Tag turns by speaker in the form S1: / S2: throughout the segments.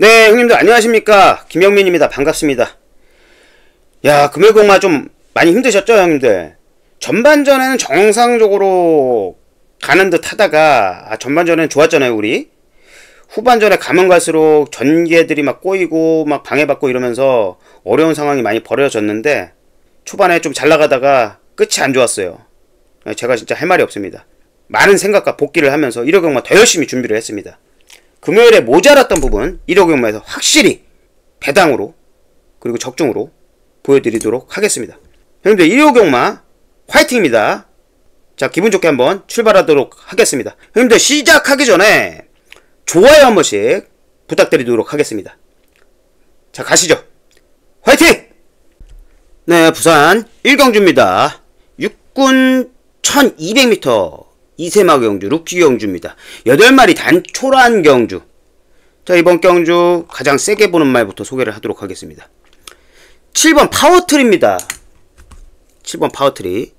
S1: 네, 형님들 안녕하십니까? 김영민입니다. 반갑습니다. 야, 금요일공마 좀 많이 힘드셨죠, 형님들? 전반전에는 정상적으로 가는 듯 하다가 전반전에는 좋았잖아요, 우리. 후반전에 가면 갈수록 전개들이 막 꼬이고 막 방해받고 이러면서 어려운 상황이 많이 벌어졌는데 초반에 좀 잘 나가다가 끝이 안 좋았어요. 제가 진짜 할 말이 없습니다. 많은 생각과 복귀를 하면서 1호경마 더 열심히 준비를 했습니다. 금요일에 모자랐던 부분 1호경마에서 확실히 배당으로 그리고 적중으로 보여드리도록 하겠습니다. 형님들 1호경마 화이팅입니다. 자, 기분 좋게 한번 출발하도록 하겠습니다. 형님들 시작하기 전에 좋아요 한 번씩 부탁드리도록 하겠습니다. 자, 가시죠. 화이팅! 네, 부산 1경주입니다. 육군 1200m 이세마 경주, 루키 경주입니다. 8마리 단초란 경주. 자, 이번 경주 가장 세게 보는 말부터 소개를 하도록 하겠습니다. 7번 파워트리입니다. 7번 파워트리.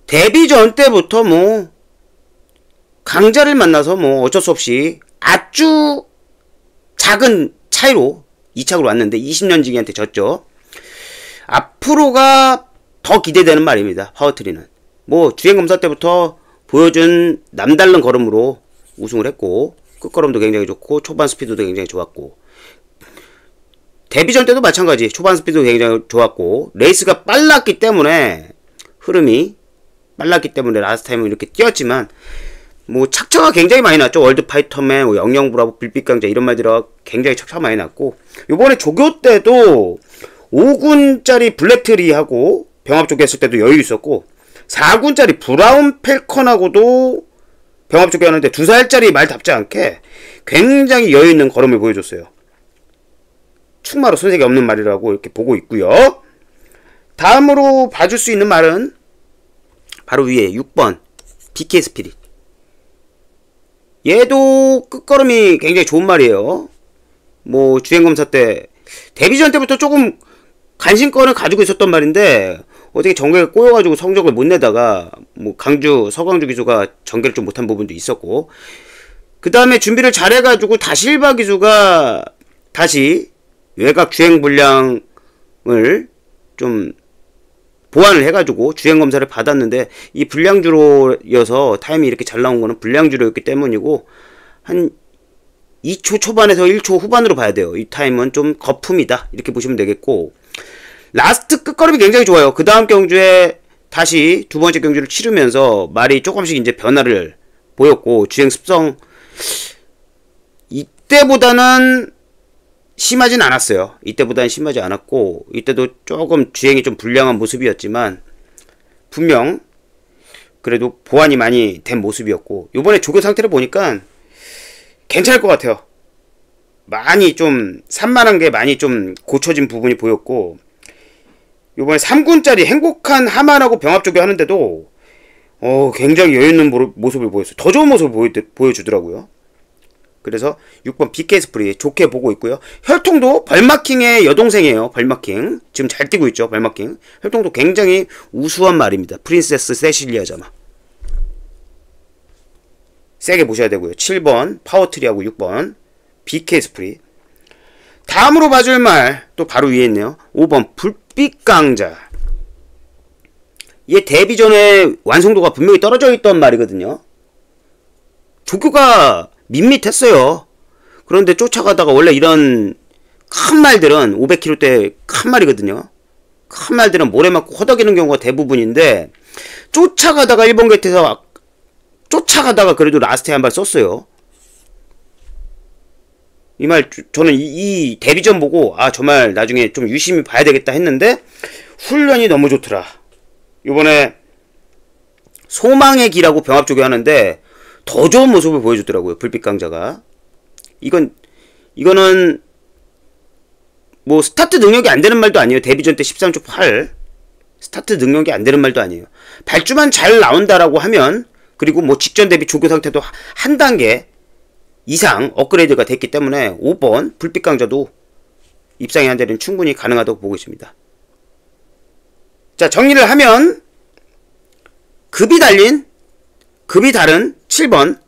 S1: 데뷔 전 때부터 강자를 만나서 어쩔 수 없이 아주 작은 차이로 2착으로 왔는데 20년지기한테 졌죠. 앞으로가 더 기대되는 말입니다. 파워트리는. 주행검사 때부터 보여준 남다른 걸음으로 우승을 했고, 끝걸음도 굉장히 좋고, 초반 스피드도 굉장히 좋았고, 데뷔전 때도 마찬가지. 초반 스피드도 굉장히 좋았고, 레이스가 빨랐기 때문에, 흐름이 빨랐기 때문에 라스트 타임은 이렇게 뛰었지만, 착차가 굉장히 많이 났죠. 월드파이터맨, 영영브라보, 불빛강자 이런 말들이 굉장히 착차가 많이 났고, 요번에 조교 때도 5군짜리 블랙트리하고 병합조교 했을 때도 여유 있었고, 4군짜리 브라운 펠컨하고도 병합조교 하는데 2살짜리 말답지 않게 굉장히 여유있는 걸음을 보여줬어요. 충마로 손색이 없는 말이라고 이렇게 보고 있고요. 다음으로 봐줄 수 있는 말은 바로 위에 6번 BK 스피릿. 얘도 끝걸음이 굉장히 좋은 말이에요. 주행검사 때 데뷔전 때부터 조금 관심권을 가지고 있었던 말인데 어떻게 전개가 꼬여가지고 성적을 못 내다가 강주 서강주 기수가 전개를 좀 못한 부분도 있었고, 그 다음에 준비를 잘해가지고 다실바 기수가 다시 외곽 주행 분량을 좀 보완을 해가지고 주행검사를 받았는데, 이 불량주로여서 타임이 이렇게 잘 나온 거는 불량주로였기 때문이고, 한 2초 초반에서 1초 후반으로 봐야 돼요. 이 타임은 좀 거품이다 이렇게 보시면 되겠고, 라스트 끝걸음이 굉장히 좋아요. 그 다음 경주에 다시 두 번째 경주를 치르면서 말이 조금씩 이제 변화를 보였고, 주행 습성 이때보다는 심하진 않았어요. 이때보다는 심하지 않았고, 이때도 조금 주행이 좀 불량한 모습이었지만 분명 그래도 보완이 많이 된 모습이었고, 요번에 조교 상태를 보니까 괜찮을 것 같아요. 많이 좀 산만한 게 많이 좀 고쳐진 부분이 보였고, 요번에 3군짜리 행복한 하만하고 병합조교 하는데도 굉장히 여유있는 모습을 보였어요. 더 좋은 모습을 보여주더라고요. 그래서 6번 BK 스프리 좋게 보고 있고요. 혈통도 벌마킹의 여동생이에요. 벌마킹 지금 잘 뛰고 있죠. 벌마킹 혈통도 굉장히 우수한 말입니다. 프린세스 세실리아자마. 세게 보셔야 되고요. 7번 파워트리하고 6번 BK 스프리. 다음으로 봐줄 말 또 바로 위에 있네요. 5번 불빛강자. 얘 데뷔 전에 완성도가 분명히 떨어져 있던 말이거든요. 조교가 밋밋했어요. 그런데 쫓아가다가 원래 이런 큰 말들은 500km대 큰 말이거든요. 큰 말들은 모래 맞고 허덕이는 경우가 대부분인데, 쫓아가다가 1번 게이트에서 쫓아가다가 그래도 라스트에 한 발 썼어요. 이 말 저는 이 데뷔전 보고 저 말 나중에 좀 유심히 봐야 되겠다 했는데 훈련이 너무 좋더라. 요번에 소망의 길하고 병합조교 하는데 더 좋은 모습을 보여주더라고요. 불빛강자가. 이거는 스타트 능력이 안 되는 말도 아니에요. 데뷔전 때 13초 8 스타트 능력이 안 되는 말도 아니에요. 발주만 잘 나온다라고 하면, 그리고 직전 데뷔 조교 상태도 한 단계 이상 업그레이드가 됐기 때문에 5번 불빛강자도 입상이 한 자리는 충분히 가능하다고 보고 있습니다. 자, 정리를 하면 급이 다른 7번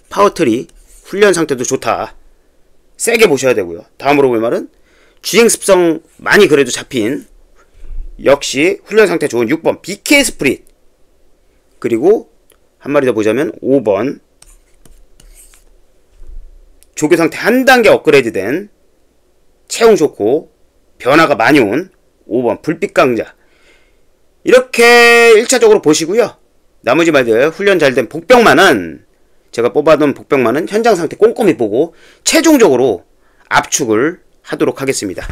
S1: 파워트리 훈련 상태도 좋다. 세게 보셔야 되고요. 다음으로 볼 말은 주행습성 많이 그래도 잡힌 역시 훈련 상태 좋은 6번 BK 스프릿, 그리고 한 마리 더 보자면 5번 조교 상태 한 단계 업그레이드 된 채용 좋고 변화가 많이 온 5번 불빛 강자. 이렇게 1차적으로 보시고요. 나머지 말들 훈련 잘 된 복병만은, 제가 뽑아둔 복병만은 현장 상태 꼼꼼히 보고 최종적으로 압축을 하도록 하겠습니다.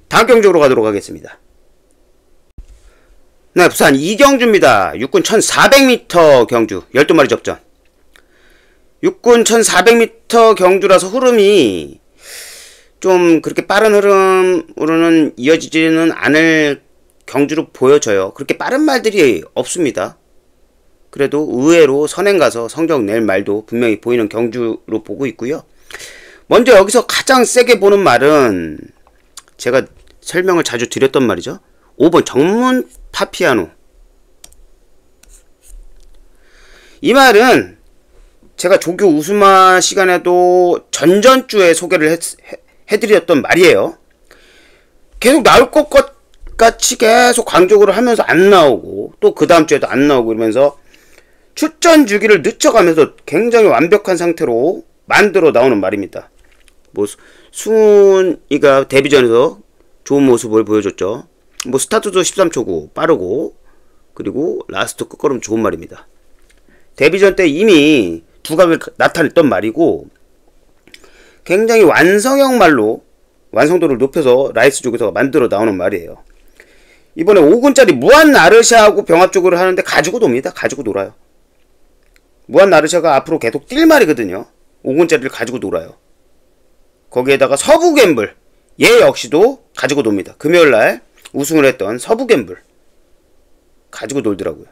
S1: 다음 경주로 가도록 하겠습니다. 네, 부산 이경주입니다. 육군 1400m 경주 12마리 접전. 육군 1400m 경주라서 흐름이 좀 그렇게 빠른 흐름으로는 이어지지는 않을 경주로 보여져요. 그렇게 빠른 말들이 없습니다. 그래도 의외로 선행 가서 성적 낼 말도 분명히 보이는 경주로 보고 있고요. 먼저 여기서 가장 세게 보는 말은 제가 설명을 자주 드렸던 말이죠. 5번 정문 파피아노. 이 말은 제가 조교 우수마 시간에도 전전주에 소개를 해드렸던 말이에요. 계속 나올 것 같이 계속 강조를 하면서 안 나오고, 또 그 다음 주에도 안 나오고 이러면서 출전 주기를 늦춰가면서 굉장히 완벽한 상태로 만들어 나오는 말입니다. 뭐 수훈이가 데뷔전에서 좋은 모습을 보여줬죠. 뭐 스타트도 13초고 빠르고, 그리고 라스트 끝걸음 좋은 말입니다. 데뷔전 때 이미 두각을 나타냈던 말이고, 굉장히 완성형 말로 완성도를 높여서 라이스 쪽에서 만들어 나오는 말이에요. 이번에 5군짜리 무한 나르샤하고 병합 쪽으로 하는데 가지고 놉니다. 가지고 놀아요. 무한 나르샤가 앞으로 계속 뛸 말이거든요. 5군짜리를 가지고 놀아요. 거기에다가 서부 갬블, 얘 역시도 가지고 놉니다. 금요일날 우승을 했던 서부 갬블 가지고 놀더라고요.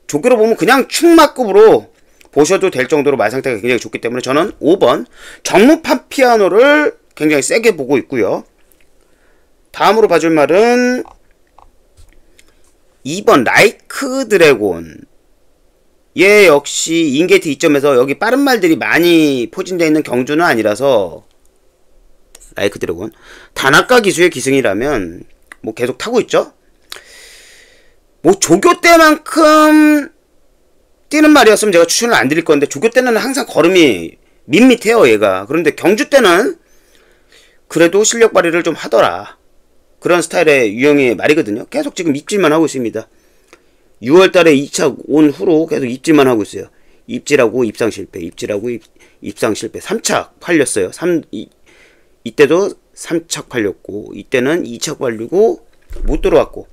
S1: 조교로 보면 그냥 충마급으로 보셔도 될 정도로 말 상태가 굉장히 좋기 때문에 저는 5번 정문 파피아노를 굉장히 세게 보고 있고요. 다음으로 봐줄 말은 2번 라이크 드래곤. 얘 역시 인게이트 2점에서 여기 빠른 말들이 많이 포진되어 있는 경주는 아니라서, 라이크 드래곤 단아까 기수의 기승이라면 뭐 계속 타고 있죠. 뭐 조교 때만큼 뛰는 말이었으면 제가 추천을 안 드릴 건데, 조교 때는 항상 걸음이 밋밋해요 얘가. 그런데 경주 때는 그래도 실력 발휘를 좀 하더라. 그런 스타일의 유형의 말이거든요. 계속 지금 입질만 하고 있습니다. 6월달에 2차 온 후로 계속 입질만 하고 있어요. 입질하고 입상 실패, 입질하고 입상 실패. 3착 팔렸어요. 이때도 3착 팔렸고, 이때는 2착 팔리고 못 들어왔고,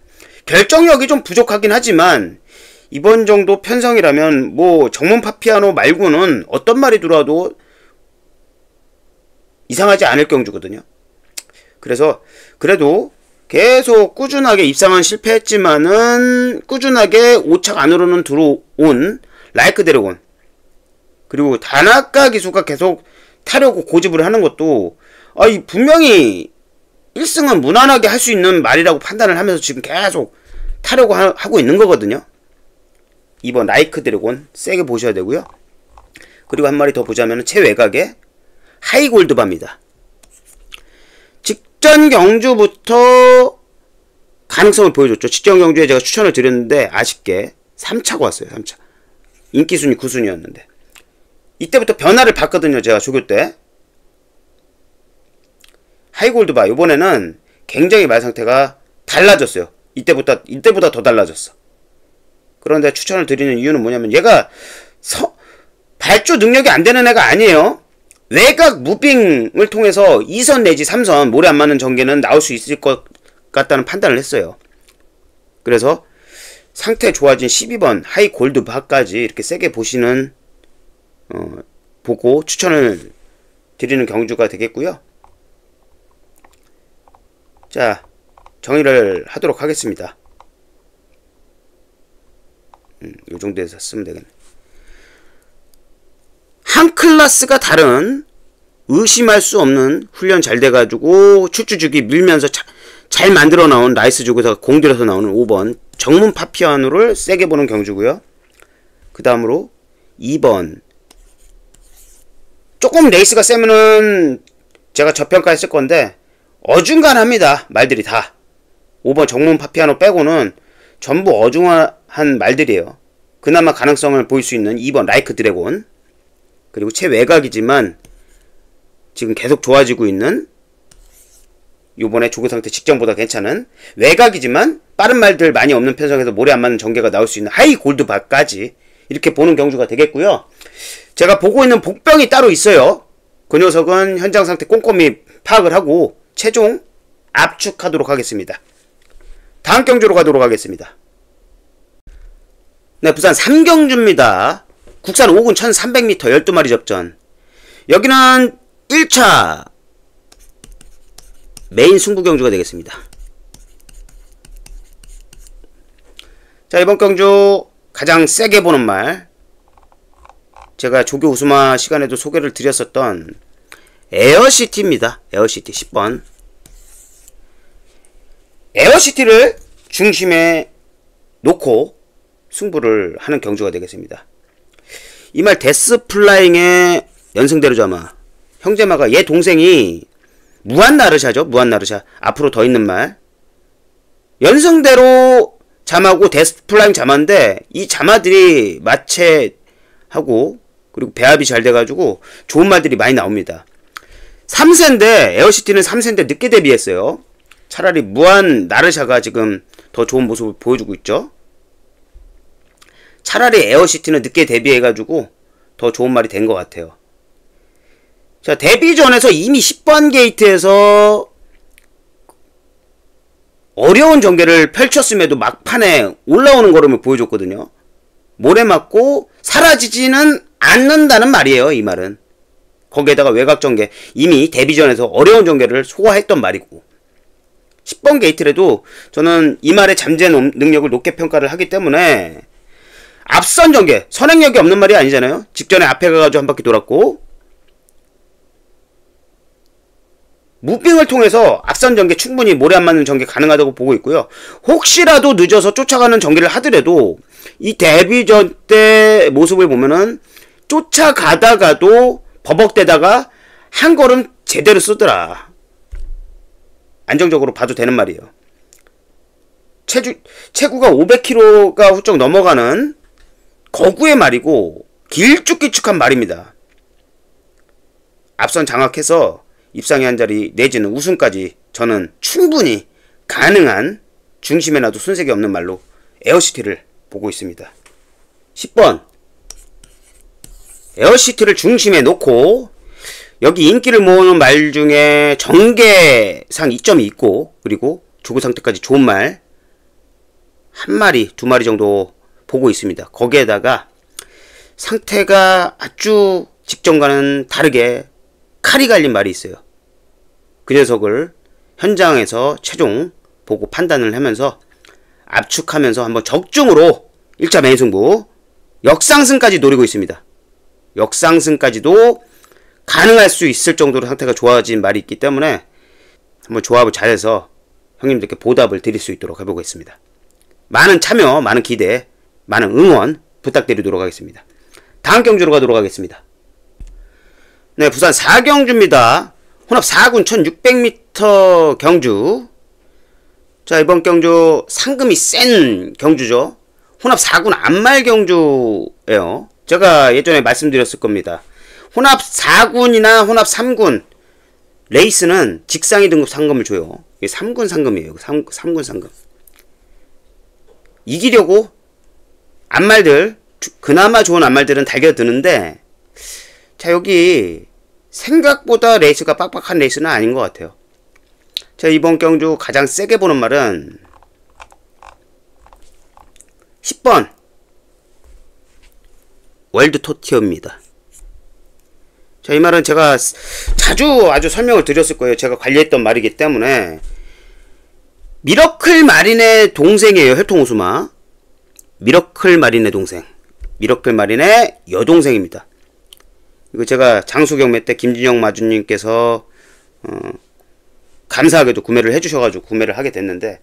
S1: 결정력이 좀 부족하긴 하지만 이번 정도 편성이라면 뭐 정문 파피아노 말고는 어떤 말이 들어와도 이상하지 않을 경주거든요. 그래서 그래도 계속 꾸준하게 입상은 실패했지만은 꾸준하게 5착 안으로는 들어온 라이크 드래곤, 그리고 단아까 기수가 계속 타려고 고집을 하는 것도 분명히 1승은 무난하게 할 수 있는 말이라고 판단을 하면서 지금 계속 타려고 하고 있는 거거든요. 2번 라이크 드래곤 세게 보셔야 되고요. 그리고 한 마리 더 보자면 최외곽의 하이골드바입니다. 직전 경주부터 가능성을 보여줬죠. 직전 경주에 제가 추천을 드렸는데 아쉽게 3차가 왔어요. 3차. 인기순위 9순위였는데 이때부터 변화를 봤거든요. 제가 조교 때. 하이골드바 이번에는 굉장히 말 상태가 달라졌어요. 이때보다 더 달라졌어. 그런데 추천을 드리는 이유는 뭐냐면 얘가 발주 능력이 안 되는 애가 아니에요. 외곽 무빙을 통해서 2선 내지 3선 모래 안 맞는 전개는 나올 수 있을 것 같다는 판단을 했어요. 그래서 상태 좋아진 12번 하이 골드 바까지 이렇게 세게 보시는 보고 추천을 드리는 경주가 되겠고요. 자, 정의를 하도록 하겠습니다. 요 정도에서 쓰면 되겠네. 한 클래스가 다른 의심할 수 없는 훈련 잘 돼가지고 출주주기 밀면서 잘 만들어 나온 라이스 쪽에서 공들여서 나오는 5번 정문 파피아노를 세게 보는 경주고요. 그 다음으로 2번 조금 레이스가 세면은 제가 저평가했을 건데 어중간합니다. 말들이 다 5번 정문 파피아노 빼고는 전부 어중한 말들이에요. 그나마 가능성을 보일 수 있는 2번 라이크 드래곤, 그리고 최외곽이지만 지금 계속 좋아지고 있는 요번에 조교 상태 직전보다 괜찮은 외곽이지만 빠른 말들 많이 없는 편성에서 모래 안 맞는 전개가 나올 수 있는 하이 골드바까지 이렇게 보는 경주가 되겠고요. 제가 보고 있는 복병이 따로 있어요. 그 녀석은 현장 상태 꼼꼼히 파악을 하고 최종 압축하도록 하겠습니다. 다음 경주로 가도록 하겠습니다. 네, 부산 3경주입니다. 국산 5군 1300m 12마리 접전. 여기는 1차 메인 승부 경주가 되겠습니다. 자, 이번 경주 가장 세게 보는 말, 제가 조교 우스마 시간에도 소개를 드렸었던 에어시티입니다. 에어시티 10번. 에어시티를 중심에 놓고 승부를 하는 경주가 되겠습니다. 이 말 데스플라잉의 연승대로자마, 형제마가 얘 동생이 무한나르샤죠. 무한나르샤. 앞으로 더 있는 말. 연승대로 자마고 데스플라잉 자마인데 이 자마들이 마체하고 그리고 배합이 잘 돼가지고 좋은 말들이 많이 나옵니다. 3세인데 에어시티는 3세인데 늦게 데뷔했어요. 차라리 무한나르샤가 지금 더 좋은 모습을 보여주고 있죠. 차라리 에어시티는 늦게 데뷔해가지고 더 좋은 말이 된 것 같아요. 자, 데뷔전에서 이미 10번 게이트에서 어려운 전개를 펼쳤음에도 막판에 올라오는 걸음을 보여줬거든요. 모래 맞고 사라지지는 않는다는 말이에요. 이 말은. 거기에다가 외곽 전개, 이미 데뷔전에서 어려운 전개를 소화했던 말이고, 10번 게이트라도 저는 이 말의 잠재 능력을 높게 평가를 하기 때문에 앞선 전개, 선행력이 없는 말이 아니잖아요. 직전에 앞에 가가지고 한 바퀴 돌았고 무빙을 통해서 앞선 전개 충분히 모래 안 맞는 전개 가능하다고 보고 있고요. 혹시라도 늦어서 쫓아가는 전개를 하더라도 이 데뷔전 때 모습을 보면은 쫓아가다가도 버벅대다가 한 걸음 제대로 쓰더라. 안정적으로 봐도 되는 말이에요. 체구가 500kg가 훌쩍 넘어가는 거구의 말이고 길쭉길쭉한 말입니다. 앞선 장악해서 입상의 한 자리 내지는 우승까지 저는 충분히 가능한, 중심에 놔도 손색이 없는 말로 에어시티를 보고 있습니다. 10번 에어시티를 중심에 놓고 여기 인기를 모으는 말 중에 전개상 이점이 있고, 그리고 조교 상태까지 좋은 말 한 마리, 두 마리 정도 보고 있습니다. 거기에다가 상태가 아주 직전과는 다르게 칼이 갈린 말이 있어요. 그 녀석을 현장에서 최종 보고 판단을 하면서 압축하면서 한번 적중으로 1차 메인 승부 역상승까지 노리고 있습니다. 역상승까지도 가능할 수 있을 정도로 상태가 좋아진 말이 있기 때문에 한번 조합을 잘해서 형님들께 보답을 드릴 수 있도록 해보겠습니다. 많은 참여, 많은 기대, 많은 응원 부탁드리도록 하겠습니다. 다음 경주로 가도록 하겠습니다. 네, 부산 4경주입니다. 혼합 4군 1600m 경주. 자, 이번 경주 상금이 센 경주죠. 혼합 4군 안말 경주예요. 제가 예전에 말씀드렸을 겁니다. 혼합 4군이나 혼합 3군 레이스는 직상위 등급 상금을 줘요. 이게 3군 상금이에요. 3군 상금. 이기려고 안말들, 그나마 좋은 안말들은 달겨드는데, 자, 여기 생각보다 레이스가 빡빡한 레이스는 아닌 것 같아요. 자, 이번 경주 가장 세게 보는 말은 10번 월드 토티어입니다. 자, 이 말은 제가 아주 설명을 드렸을 거예요. 제가 관리했던 말이기 때문에. 미러클 마린의 동생이에요. 혈통우수마. 미러클 마린의 동생. 미러클 마린의 여동생입니다. 이거 제가 장수경매 때 김진영 마주님께서 감사하게도 구매를 해주셔가지고 구매를 하게 됐는데,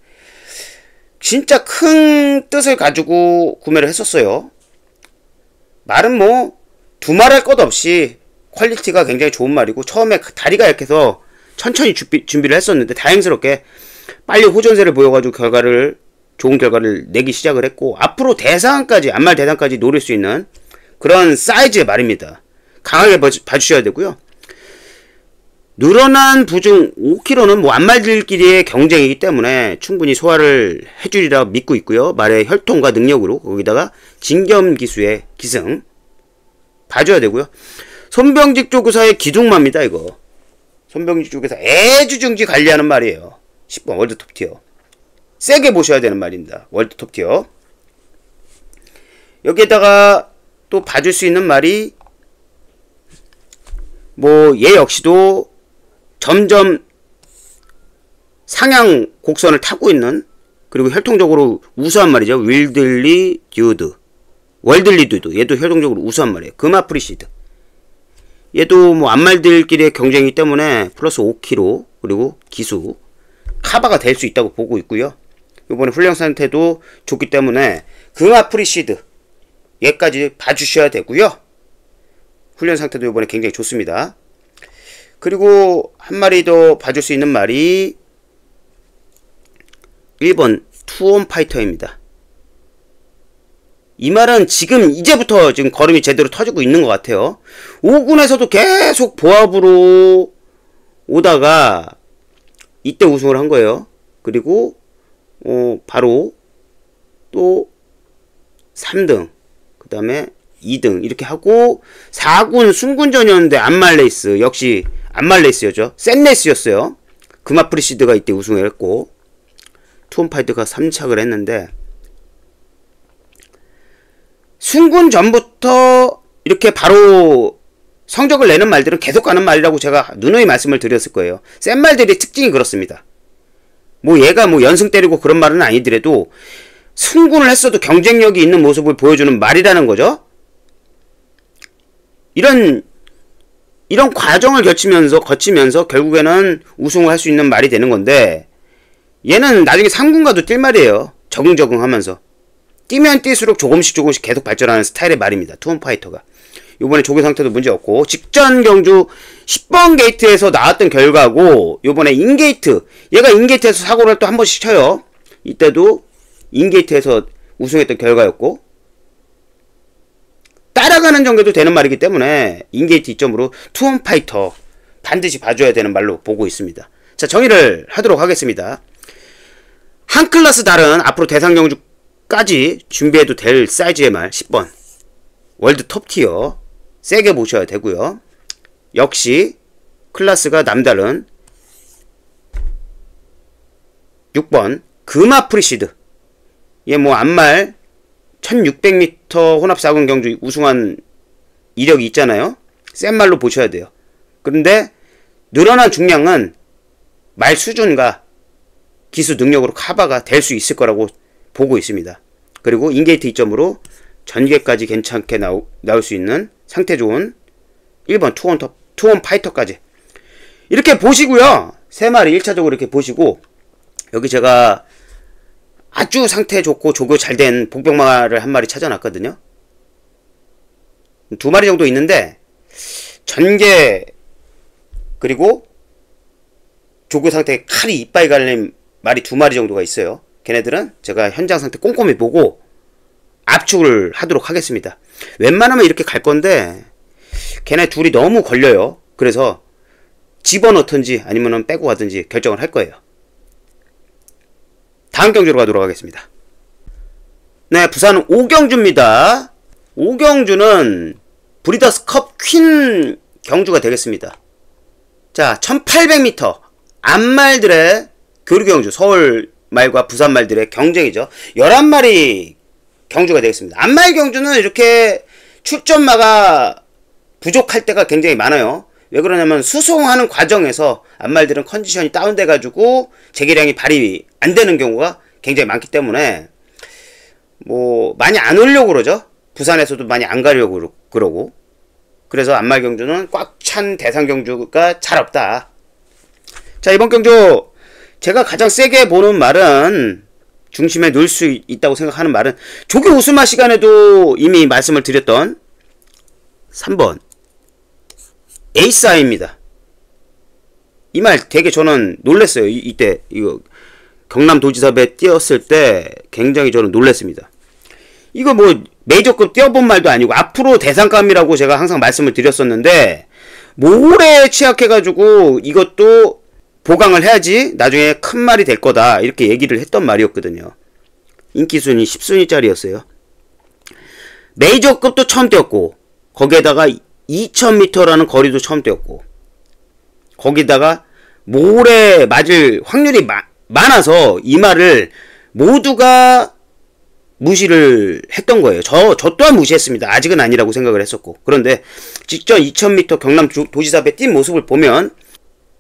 S1: 진짜 큰 뜻을 가지고 구매를 했었어요. 말은 뭐 두말할 것 없이 퀄리티가 굉장히 좋은 말이고, 처음에 다리가 약해서 천천히 준비를 했었는데 다행스럽게 빨리 호전세를 보여가지고 좋은 결과를 내기 시작을 했고, 앞으로 대상까지, 안말 대상까지 노릴 수 있는 그런 사이즈의 말입니다. 강하게 봐주셔야 되고요. 늘어난 부중 5kg는 뭐 안말들끼리의 경쟁이기 때문에 충분히 소화를 해주리라 믿고 있고요. 말의 혈통과 능력으로, 거기다가 진겸기수의 기승 봐줘야 되고요. 손병직 조교사의 기둥마입니다. 이거 손병직 조교사 애주중지 관리하는 말이에요. 10번 월드 톱티어. 세게 보셔야 되는 말입니다. 월드 톱티어. 여기에다가 또 봐줄 수 있는 말이, 뭐 얘 역시도 점점 상향 곡선을 타고 있는, 그리고 혈통적으로 우수한 말이죠. 월들리 듀드. 얘도 혈통적으로 우수한 말이에요. 금아프리시드. 얘도 뭐 안말들끼리의 경쟁이기 때문에 플러스 5kg, 그리고 기수 카바가 될 수 있다고 보고 있고요. 이번에 훈련 상태도 좋기 때문에 금아프리시드 얘까지 봐주셔야 되고요. 훈련 상태도 이번에 굉장히 좋습니다. 그리고 한 마리 더 봐줄 수 있는 말이 1번 투온 파이터입니다. 이 말은 지금 이제부터 지금 걸음이 제대로 터지고 있는 것 같아요. 5군에서도 계속 보합으로 오다가 이때 우승을 한 거예요. 그리고 바로 또 3등, 그 다음에 2등 이렇게 하고 4군 순군전이었는데 안말레이스, 역시 안말레이스였죠. 센 레이스였어요. 금아프리시드가 이때 우승을 했고 투온파이드가 3착을 했는데, 순군 전부터 이렇게 바로 성적을 내는 말들은 계속 가는 말이라고 제가 누누이 말씀을 드렸을 거예요. 센 말들의 특징이 그렇습니다. 뭐 얘가 뭐 연승 때리고 그런 말은 아니더라도 승군을 했어도 경쟁력이 있는 모습을 보여주는 말이라는 거죠. 이런 과정을 거치면서 결국에는 우승을 할 수 있는 말이 되는 건데, 얘는 나중에 3군 가도 뛸 말이에요. 적응 하면서 뛰면 뛸수록 조금씩 계속 발전하는 스타일의 말입니다. 투혼파이터가 요번에 조교 상태도 문제없고, 직전 경주 10번 게이트에서 나왔던 결과고, 요번에 인게이트, 얘가 인게이트에서 사고를 또 한 번씩 쳐요. 이때도 인게이트에서 우승했던 결과였고, 따라가는 정도도 되는 말이기 때문에 인게이트 이점으로 투혼파이터 반드시 봐줘야 되는 말로 보고 있습니다. 자, 정의를 하도록 하겠습니다. 한 클래스 다른 앞으로 대상 경주까지 준비해도 될 사이즈의 말 10번 월드 톱티어 세게 보셔야 되고요. 역시 클래스가 남다른 6번 금아프리시드. 얘 뭐 안말 1600m 혼합 4군 경주 우승한 이력이 있잖아요. 센 말로 보셔야 돼요. 그런데 늘어난 중량은 말 수준과 기수 능력으로 커버가 될 수 있을 거라고 보고 있습니다. 그리고 인게이트 이점으로 전개까지 괜찮게 나올 수 있는 상태 좋은 1번 투혼 파이터까지 이렇게 보시고요. 세 마리 1차적으로 이렇게 보시고, 여기 제가 아주 상태 좋고 조교 잘 된 복병마를 한 마리 찾아놨거든요. 2마리 정도 있는데 전개 그리고 조교 상태에 칼이 이빨 갈린 말이 2마리 정도가 있어요. 걔네들은 제가 현장 상태 꼼꼼히 보고 압축을 하도록 하겠습니다. 웬만하면 이렇게 갈 건데 걔네 둘이 너무 걸려요. 그래서 집어넣든지 아니면 빼고 가든지 결정을 할 거예요. 다음 경주로 가도록 하겠습니다. 네, 부산 오경주입니다. 오경주는 브리더스컵 퀸 경주가 되겠습니다. 자, 1800m 안말들의 교류경주, 서울 말과 부산 말들의 경쟁이죠. 11마리 경주가 되겠습니다. 안말 경주는 이렇게 출전마가 부족할 때가 굉장히 많아요. 왜 그러냐면 수송하는 과정에서 안말들은 컨디션이 다운돼가지고 재개량이 발휘 안 되는 경우가 굉장히 많기 때문에 뭐 많이 안 오려고 그러죠. 부산에서도 많이 안 가려고 그러고. 그래서 안말 경주는 꽉 찬 대상 경주가 잘 없다. 자, 이번 경주 제가 가장 세게 보는 말은, 중심에 놓을 수 있다고 생각하는 말은 조교 우승마 시간에도 이미 말씀을 드렸던 3번 에이스아이입니다. 이 말 되게 저는 놀랐어요. 이때 이거 경남도지사배 띄었을 때 굉장히 저는 놀랐습니다. 이거 뭐 메이저급 띄어본 말도 아니고 앞으로 대상감이라고 제가 항상 말씀을 드렸었는데 모래에 취약해가지고 이것도 보강을 해야지 나중에 큰 말이 될 거다 이렇게 얘기를 했던 말이었거든요. 인기순위 10순위짜리였어요. 메이저급도 처음 띄었고 거기에다가 2000m라는 거리도 처음 띄었고 거기다가 모래 맞을 확률이 많아서 이 말을 모두가 무시를 했던 거예요. 저 또한 무시했습니다. 아직은 아니라고 생각을 했었고. 그런데 직전 2000m 경남 도지사배 뛴 모습을 보면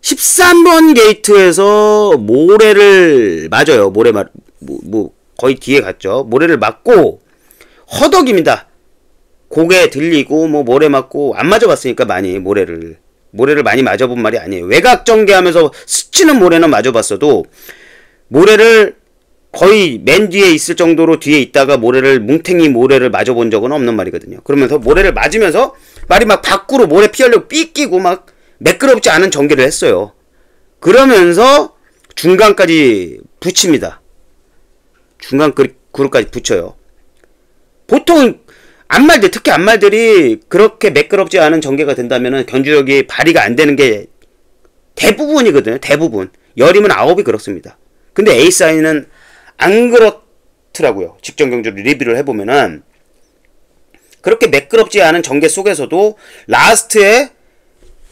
S1: 13번 게이트에서 모래를 맞아요. 거의 뒤에 갔죠. 모래를 맞고 허덕입니다. 고개 들리고 모래 맞고 안 맞아봤으니까 많이 모래를 많이 맞아본 말이 아니에요. 외곽 전개하면서 스치는 모래는 맞아봤어도 모래를 거의 맨 뒤에 있을 정도로 뒤에 있다가 뭉탱이 모래를 맞아본 적은 없는 말이거든요. 그러면서 모래를 맞으면서 말이 막 밖으로 모래 피하려고 삐끼고 막 매끄럽지 않은 전개를 했어요. 그러면서 중간까지 붙입니다. 중간 그룹까지 붙여요. 보통 안말들, 특히 안말들이 그렇게 매끄럽지 않은 전개가 된다면 견주력이 발휘가 안 되는 게 대부분이거든요. 대부분. 열이면 9이 그렇습니다. 근데 에이스아이는 안 그렇더라고요. 직전 경주를 리뷰를 해보면은 그렇게 매끄럽지 않은 전개 속에서도 라스트에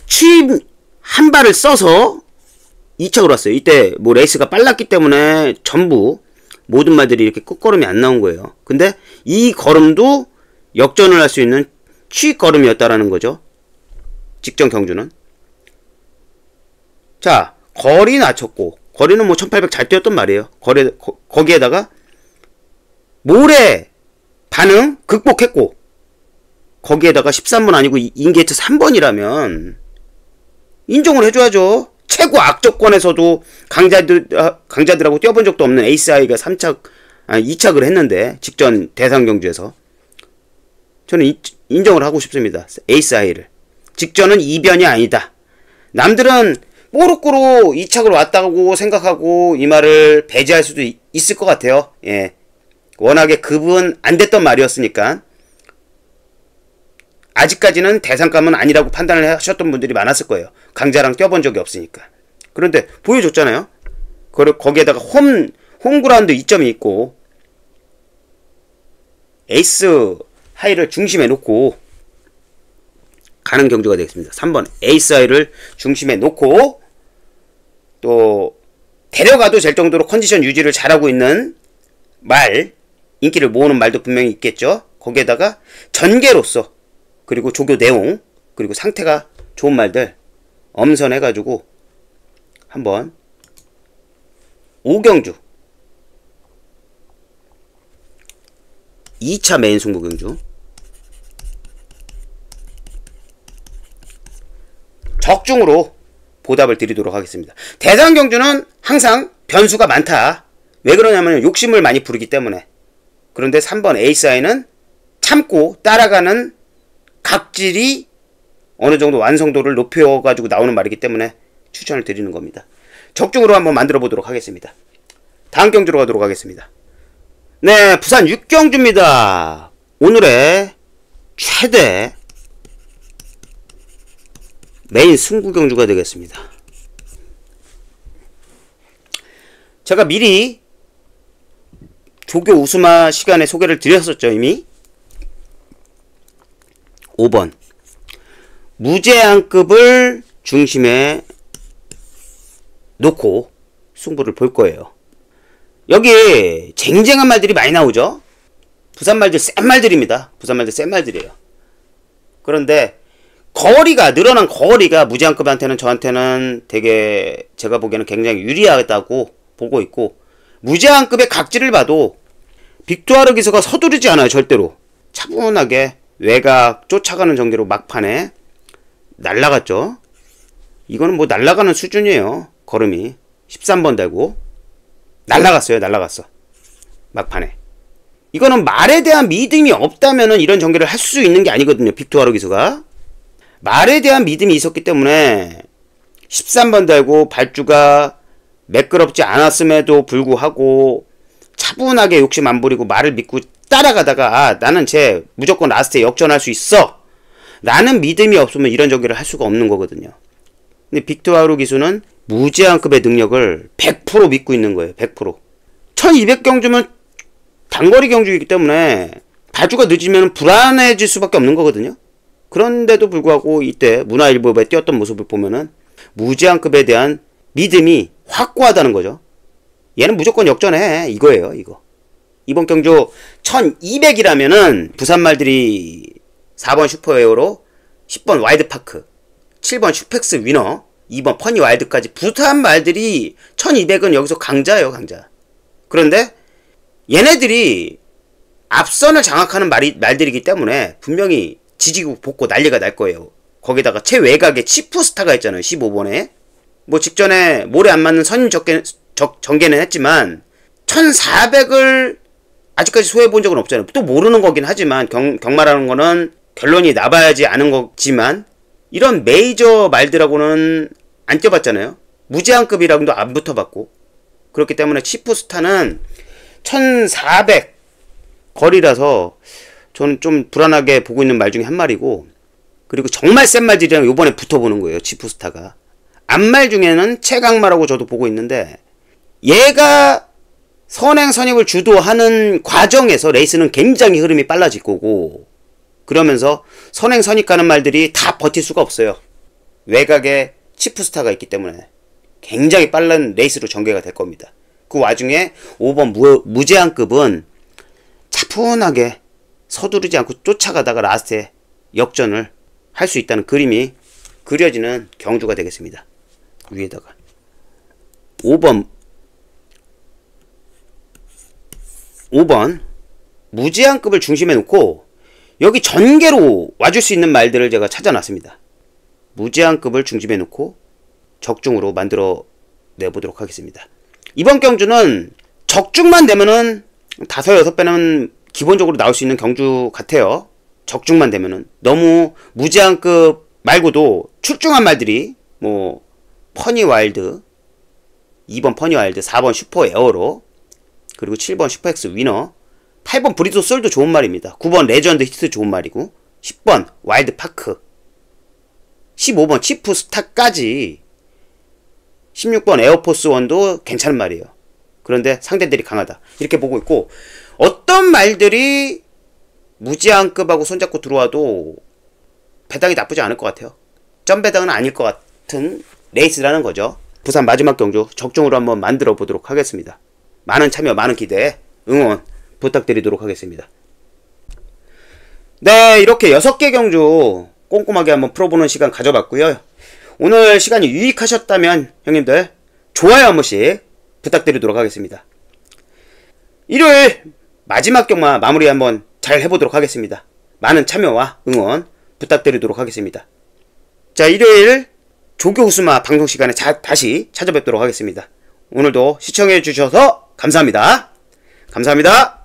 S1: 취임 한 발을 써서 2착으로 왔어요. 이때 뭐 레이스가 빨랐기 때문에 전부 모든 말들이 이렇게 끝걸음이 안 나온 거예요. 근데 이 걸음도 역전을 할 수 있는 취걸음이었다라는 거죠. 직전 경주는. 자, 거리 낮췄고 거리는 뭐 1800 잘 뛰었단 말이에요. 거기에다가 모래 반응 극복했고 거기에다가 13번 아니고 인게이트 3번이라면 인정을 해줘야죠. 최고 악조건에서도 강자들하고 뛰어본 적도 없는 에이스아이가 2착을 했는데 직전 대상 경주에서 저는 인정을 하고 싶습니다. 에이스아이를. 직전은 이변이 아니다. 남들은 뽀록으로 2착으로 왔다고 생각하고 이 말을 배제할 수도 있을 것 같아요. 예. 워낙에 급은 안 됐던 말이었으니까. 아직까지는 대상감은 아니라고 판단을 하셨던 분들이 많았을 거예요. 강자랑 뛰어본 적이 없으니까. 그런데 보여줬잖아요. 거기에다가 홈그라운드 2점이 있고 에이스 하이를 중심에 놓고 가는 경주가 되겠습니다. 3번 에이스 하이를 중심에 놓고 또 데려가도 될 정도로 컨디션 유지를 잘하고 있는 말, 인기를 모으는 말도 분명히 있겠죠. 거기에다가 전개로서 그리고 조교 내용 그리고 상태가 좋은 말들 엄선해가지고 한번 5경주 2차 메인 승부 경주 적중으로 보답을 드리도록 하겠습니다. 대상 경주는 항상 변수가 많다. 왜 그러냐면 욕심을 많이 부리기 때문에. 그런데 3번 에이스아이는 참고 따라가는 각질이 어느 정도 완성도를 높여가지고 나오는 말이기 때문에 추천을 드리는 겁니다. 적중으로 한번 만들어 보도록 하겠습니다. 다음 경주로 가도록 하겠습니다. 네, 부산 6경주입니다. 오늘의 최대 메인 승부 경주가 되겠습니다. 제가 미리 조교 우스마 시간에 소개를 드렸었죠, 이미. 5번 무제한급을 중심에 놓고 승부를 볼 거예요. 여기 쟁쟁한 말들이 많이 나오죠. 부산 말들 센 말들입니다. 부산 말들 센 말들이에요. 그런데 늘어난 거리가 무제한급한테는 저한테는 되게 제가 보기에는 굉장히 유리하다고 보고 있고, 무제한급의 각질을 봐도 빅투아르 기수가 서두르지 않아요. 절대로 차분하게 외곽 쫓아가는 전개로 막판에 날라갔죠. 이거는 뭐 날라가는 수준이에요. 걸음이 13번 달고 날라갔어요. 날라갔어. 막판에. 이거는 말에 대한 믿음이 없다면은 이런 전개를 할 수 있는 게 아니거든요. 빅투아르 기수가. 말에 대한 믿음이 있었기 때문에 13번 달고 발주가 매끄럽지 않았음에도 불구하고 차분하게 욕심 안 부리고 말을 믿고 따라가다가 아, 나는 쟤 무조건 라스트에 역전할 수 있어 라는 믿음이 없으면 이런 전개를 할 수가 없는 거거든요. 근데 빅토르 기수는 무제한급의 능력을 100% 믿고 있는 거예요. 100%. 1200경주면 단거리 경주이기 때문에 발주가 늦으면 불안해질 수밖에 없는 거거든요. 그런데도 불구하고 이때 문화일보에 뛰었던 모습을 보면은 무제한급에 대한 믿음이 확고하다는 거죠. 얘는 무조건 역전해 이거예요. 이거. 이번 경주 1200이라면은 부산 말들이 4번 슈퍼에어로 10번 와일드파크 7번 슈펙스 위너 2번 퍼니 와일드까지 부산 말들이 1200은 여기서 강자예요. 강자. 그런데 얘네들이 앞선을 장악하는 말들이기 때문에 분명히 지지고 볶고 난리가 날 거예요. 거기다가 최외곽에 치프스타가 있잖아요. 15번에. 뭐 직전에 모래 안 맞는 선임 전개는 했지만 1400을 아직까지 소해본 적은 없잖아요. 또 모르는 거긴 하지만 경마라는 거는 결론이 나봐야지 아는 거지만 이런 메이저 말들하고는 안 뛰어봤잖아요. 무제한급이라고도 안 붙어봤고 그렇기 때문에 치프스타는 1400 거리라서 저는 좀 불안하게 보고 있는 말 중에 한 마리고 그리고 정말 센 말들이랑 요번에 붙어보는 거예요. 치프스타가. 앞말 중에는 최강마라고 저도 보고 있는데 얘가 선행 선입을 주도하는 과정에서 레이스는 굉장히 흐름이 빨라질 거고 그러면서 선행 선입 가는 말들이 다 버틸 수가 없어요. 외곽에 치프스타가 있기 때문에 굉장히 빠른 레이스로 전개가 될 겁니다. 그 와중에 5번 무제한급은 차분하게 서두르지 않고 쫓아가다가 라스트에 역전을 할 수 있다는 그림이 그려지는 경주가 되겠습니다. 위에다가 5번 무제한급을 중심에 놓고 여기 전개로 와줄 수 있는 말들을 제가 찾아놨습니다. 무제한급을 중심에 놓고 적중으로 만들어 내보도록 하겠습니다. 이번 경주는 적중만 되면은 5, 6배는 기본적으로 나올 수 있는 경주 같아요. 적중만 되면은. 너무 무제한급 말고도 출중한 말들이 뭐 퍼니 와일드 2번 퍼니 와일드 4번 슈퍼 에어로 그리고 7번 슈퍼엑스 위너 8번 브리도 솔도 좋은 말입니다. 9번 레전드 히트 좋은 말이고 10번 와일드 파크 15번 치프 스타까지 16번 에어포스 원도 괜찮은 말이에요. 그런데 상대들이 강하다. 이렇게 보고 있고 어떤 말들이 무제한급하고 손잡고 들어와도 배당이 나쁘지 않을 것 같아요. 점배당은 아닐 것 같은 레이스라는 거죠. 부산 마지막 경주 적중으로 한번 만들어 보도록 하겠습니다. 많은 참여, 많은 기대, 응원 부탁드리도록 하겠습니다. 네, 이렇게 6개 경주 꼼꼼하게 한번 풀어보는 시간 가져봤고요. 오늘 시간이 유익하셨다면 형님들 좋아요 한 번씩 부탁드리도록 하겠습니다. 일요일 마지막 경마 마무리 한번 잘 해보도록 하겠습니다. 많은 참여와 응원 부탁드리도록 하겠습니다. 자, 일요일 조교우스마 방송 시간에 다시 찾아뵙도록 하겠습니다. 오늘도 시청해 주셔서 감사합니다. 감사합니다.